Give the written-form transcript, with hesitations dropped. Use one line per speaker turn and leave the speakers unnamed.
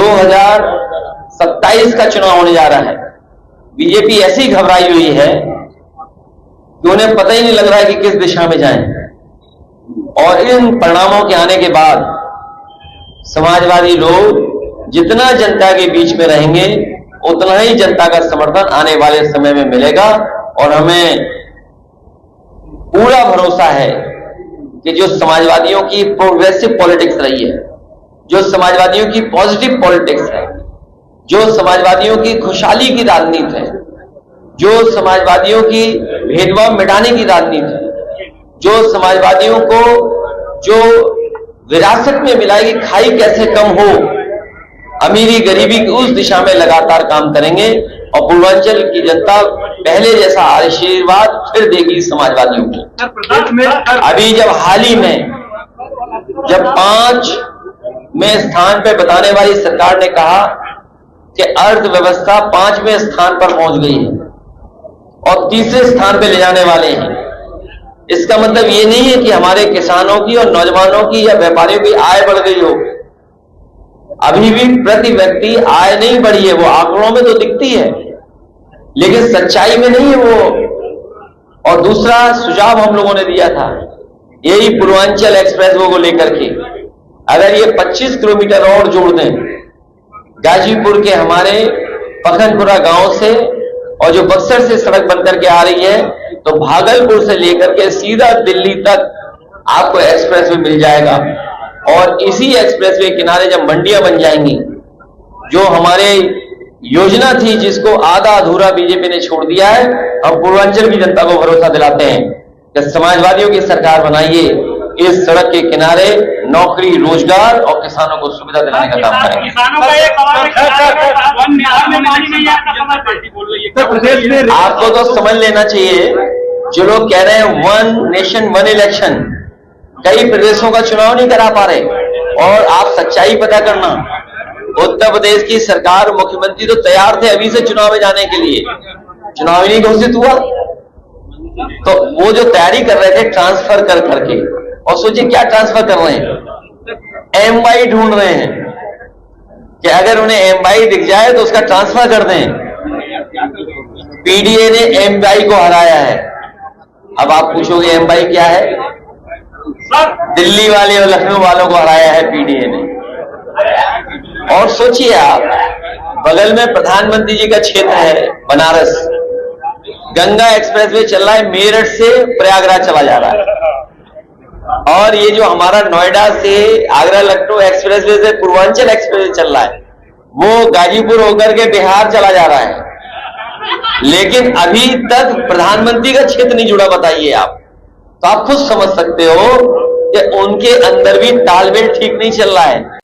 2027 का चुनाव होने जा रहा है। बीजेपी ऐसी घबराई हुई है कि उन्हें पता ही नहीं लग रहा है कि किस दिशा में जाएं। और इन परिणामों के आने के बाद समाजवादी लोग जितना जनता के बीच में रहेंगे उतना ही जनता का समर्थन आने वाले समय में मिलेगा। और हमें पूरा भरोसा है कि जो समाजवादियों की प्रोग्रेसिव पॉलिटिक्स रही है, जो समाजवादियों की पॉजिटिव पॉलिटिक्स है, जो समाजवादियों की खुशहाली की राजनीति है, जो समाजवादियों की भेदभाव मिटाने की राजनीति है, जो समाजवादियों को जो विरासत में मिला कि खाई कैसे कम हो, अमीरी गरीबी की उस दिशा में लगातार काम करेंगे। और पूर्वांचल की जनता पहले जैसा आशीर्वाद फिर देगी समाजवादियों को। अभी जब हाल ही में जब 5वें स्थान पर बताने वाली सरकार ने कहा कि अर्थव्यवस्था 5वें स्थान पर पहुंच गई है और 3रे स्थान पर ले जाने वाले हैं, इसका मतलब ये नहीं है कि हमारे किसानों की और नौजवानों की या व्यापारियों की आय बढ़ गई हो। अभी भी प्रति व्यक्ति आय नहीं बढ़ी है, वो आंकड़ों में तो दिखती है लेकिन सच्चाई में नहीं है वो। और दूसरा सुझाव हम लोगों ने दिया था यही पूर्वांचल एक्सप्रेसवे को लेकर के, अगर ये 25 किलोमीटर और जोड़ दें गाजीपुर के हमारे पखनपुरा गांव से, और जो बक्सर से सड़क बनकर के आ रही है, तो भागलपुर से लेकर के सीधा दिल्ली तक आपको एक्सप्रेसवे मिल जाएगा। और इसी एक्सप्रेसवे किनारे जब मंडियां बन जाएंगी, जो हमारे योजना थी जिसको आधा अधूरा बीजेपी ने छोड़ दिया है, हम पूर्वांचल की जनता को भरोसा दिलाते हैं कि समाजवादियों की सरकार बनाइए, इस सड़क के किनारे नौकरी, रोजगार और किसानों को सुविधा दिलाने का काम करेंगे। आपको तो समझ लेना चाहिए, जो लोग कह रहे हैं 1 नेशन 1 इलेक्शन, कई प्रदेशों का चुनाव नहीं करा पा रहे। और आप सच्चाई पता करना, उत्तर प्रदेश की सरकार, मुख्यमंत्री तो तैयार थे अभी से चुनाव में जाने के लिए, चुनाव ही नहीं घोषित हुआ, तो वो जो तैयारी कर रहे थे ट्रांसफर कर करके, और सोचिए क्या ट्रांसफर कर रहे हैं, एमवाई ढूंढ रहे हैं कि अगर उन्हें एमवाई दिख जाए तो उसका ट्रांसफर कर दें। पीडीए ने एमवाई को हराया है। अब आप पूछोगे एमवाई क्या है? दिल्ली वाले और लखनऊ वालों को हराया है पीडीए ने। और सोचिए आप, बगल में प्रधानमंत्री जी का क्षेत्र है बनारस, गंगा एक्सप्रेसवे चल रहा है, मेरठ से प्रयागराज चला जा रहा है। और ये जो हमारा नोएडा से आगरा लखनऊ एक्सप्रेसवे से पूर्वांचल एक्सप्रेसवे चल रहा है, वो गाजीपुर होकर के बिहार चला जा रहा है, लेकिन अभी तक प्रधानमंत्री का क्षेत्र नहीं जुड़ा। बताइए आप, तो आप खुद समझ सकते हो कि उनके अंदर भी तालमेल ठीक नहीं चल रहा है।